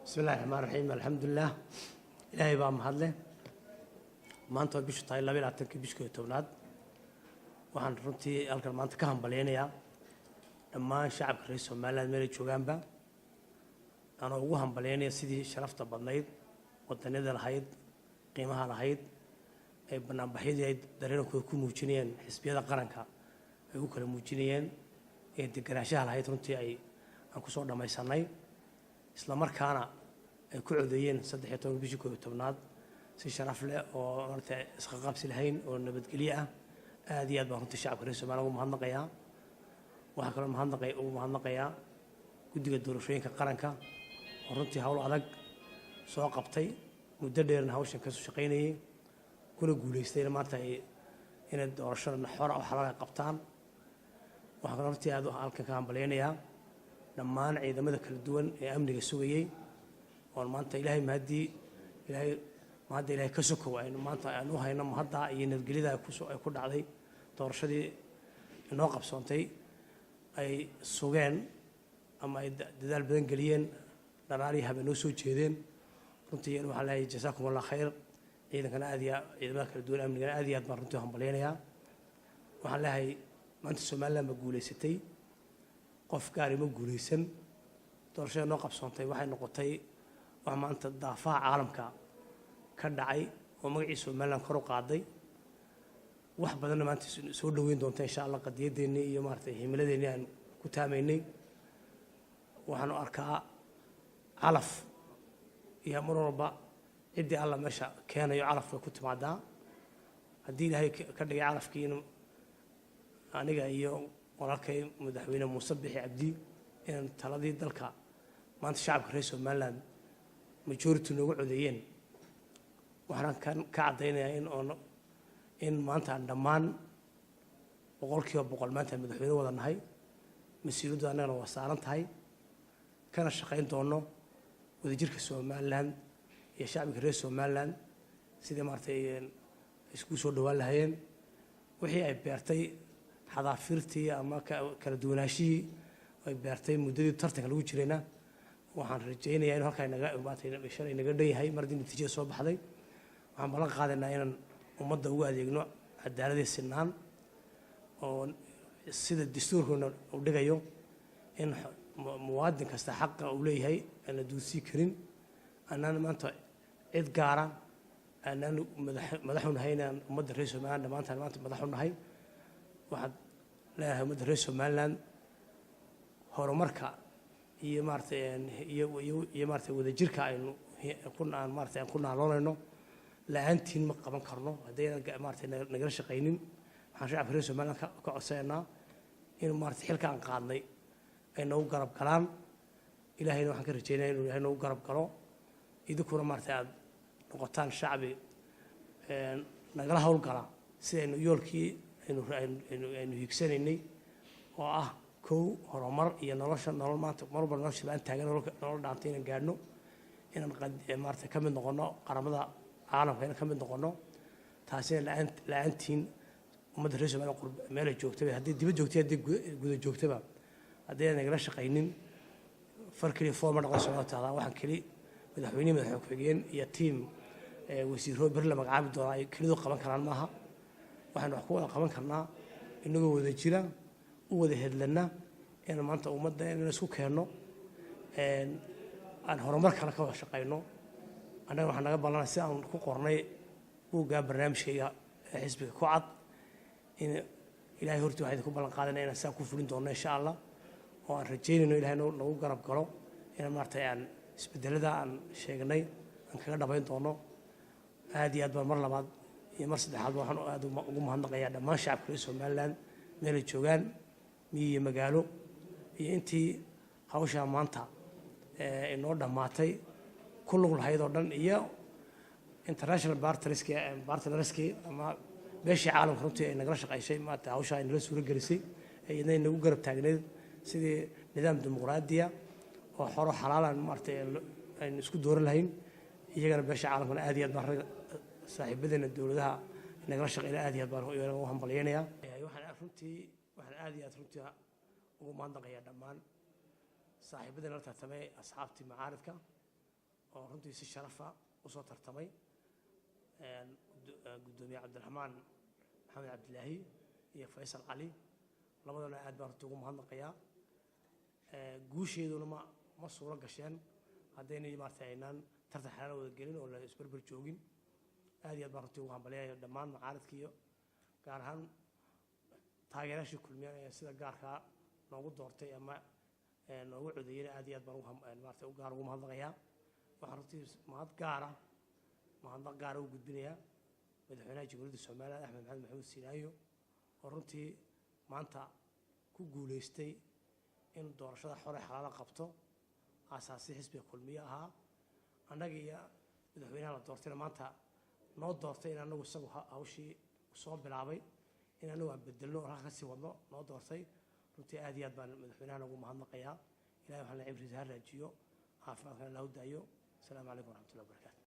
بسم الله الرحمن الرحيم الحمد لله إلهي بقى محله ما أنت بيش طايل لا بيلعب تركي بيش كي تولاد وحن رنتي ألقى ما أنت كهم بليانيا لما شعب كريس ومالاد ميري شوجانبا أنا وهم بليانيا سيدي شرفت بدنيد وتنيد الحيد قيمها الحيد بنا بحيد درينا كل موجودين حسبية قرنكا يقول موجودين دقراشها الحيد رنتي أي أنكو صورنا ما يصنعي إسلام مركانا كل عذيين صدق يتوقع بيجوا تبناد سي شرف له ومرت إسقاط سلهين ونبت قليعة هذه أدبار الشعب كريس ما له مهندقيا وهكذا مهندقيا كدي الدور شوين كقرنكا ورنتي هول على سواق قبتي مدير نهوشن كسو شقيني كل جوليستين مرت إن الدور شر حرة أو حرارة قبطان وهكذا رنتي هذا هالك كان بلينيا لما نعيد مذاك الدول أمني السويي والمانتا إلهي مهدي إلهي مهدي إلهي كسكوا إنه مانتا أنو هاي نم هدا ينتقلي ذا يكون عليه تورشدي النواقب صنتي أي سوجان أما دال بدن قليين نراري هبنو سو جيدين رنتي إنه على جزاكم الله خير إذا كان أذية إذا مذاك الدول أمني كان أذية مرنتهم بلينها وعلى هاي ما أنت سمعنا بقولي ستي qof gaari ma guuleysan doorashada noo qabsoontay waxay noqotay wax maanta daafaha caalamka ka dhacay oo magaciisa Soomaaliland kor u qaaday wax badan maanta soo dhaweyn doonta insha Allah qadiyadeena iyo maartay himiladeena aan ku taameynay waxaan arkaa calaf iyo marwalba cidii alla meesha keenayo calafka ku timaadaa haddii Ilaahay ka dhigay calafkiina aniga iyo walaalkay madaxweyne Muuse Bixi Cabdi in taladii dalka maanta shacabka reer Soomaaliland majority noogu codeeyeen waxaan ka cadeynayaa in maanta dhammaan boqolkiiba boqol maanta madaxweyne wada nahay mas'uuliyadda anagana waa saaran tahay kana shaqayn doono wadajirka Soomaaliland iyo shacabka reer Soomaaliland sidii maartay isku soo dhawaan lahaayeen wixii ay beertay حضافيرتي أما كردوناشي وبيرتي مدة ترتك لو جرينا وحن رجعنا يعني هكذا نجا بعدين بشري نجدي هاي مردين نتيجة صوب حذي وعم بلغ هذا إن ومضى هو هذا يجنو الدارة السنان والسيد الدستور هنا ودقة يوم إن مواد كاستحق أولي هاي أنا دوسي كرين أنا ما أنت إدقارا أنا مدحون هاي أنا مدة رئيس ما أنت مدحون هاي واحد لا مدرسة مالن هرمركا هي مارتين هي مارتين وده جركا إنه كنا مارتين كنا على لا أنتين مقابل كرنو هذين مارتين نقرش قينين حنشوف رئيس مالن كأسينا إنه مارتين حلك عن قاضي إنه قرب كلام إلى هنا وحنا كرجينا إنه قرب كلام إذا كنا مارتين نقطان شعبي نقرأه الكلام سين يولكي إنه يكسرني كو هرمر ينرش نرول ما تمر برناش الآن تاجر نرول دانتين قارنو إن قد مارت كم نقولنا قرمدا عالم هنا كم نقولنا تحسين لأنتين ومدرسة من قرب مال الجوكتبة هذه دي بجوكتبة هذه جود الجوكتبة هذه أنا قرش قينين فرق لي فورم رقصنا تعالى واحد كلي مدحوني مدحوكين يتيم وسيرو برلا مقعد دراي كل ذو قبل كلام معها waxaan wax ku wada qaban karnaa inagoo wada jira u wada hedlana in maanta ummadda in isku keeno aan horumar kale ka wada shaqeyno anaga waxaan naga ballanay si aan ku qornay buugga barnaamijkayga xisbiga ku cad in Ilaahay horti waxay ku ballan qaadanay in aan ku fulin doono insha Allah oo aan rajeynayno Ilaahay nagu garab galo in maartay aan isbedelada aan sheegnay aan kaga dhabayn doono aad iyo aad mar labaad يمر صدق هذا وحنا هذا مهندق يا ما شعب كل سومالان ميل جوجان مية مقالو أنتي هوشة مانتا إنه دماتي كل هاي دورن إياه international بارتنرسكي أما بيش عالم خرطي نقرش أي شيء ما هوشة إنه سوري جلسي إنه نقرب تاجنيد سيد نظام ديمقراطية وحرو حلالا مرتي إن سكود دور الهين يجينا بيش عالم من آدية مرة صاحب بدن الدولة نقرش إلى آدية بارو وهم بليانيا وحنا آدية رنتي ومندق يا دمان صاحب بدن رتبة أصحابتي معارفك oo runtii si sharafa u soo tartamay gudoomiye cabdiraxmaan maxamed cabdilaahi iyo faysal cali labadana aad baan runtii ugu mahadnaqayaa guusheeduna ma suuro gasheen haddaynay maartay aynaan tartan xalaal wada gelin oo la isbarbar joogin aad iyo aad baan runtii ugu hambalyayo dhammaan mucaaradka iyo gaar ahaan taageerayaashii kulmiya ee sida gaarkaa noogu doortay ama noogu codeeyay aad iyo aad baan maartay gaar ugu mahadnaqayaa waxaan runtii mahadnaq gaara u gudbinayaa madaxweynaha jamhuuriyadda Soomaaliya Axmed Maxamed Maxamuud Siinaayo oo runtii maanta ku guuleystay in doorashada xore xalaal qabto asaasi xisbiga kulmiye ahaa annaga iyo madaxweynaha la doortayna maanta noo doortay in anagu isagu hawshii soo bilaabay in anagu aan bedelno oo halka sii wadno noo doortay runtii aad iyo aad baan madaxweynaha ugu mahadnaqayaa ilaahay waxaan la cimrigiisa ha raajiyo caafimaadkana lahu daayo asalaamu calaykum waraxmatullahi wabarakaatu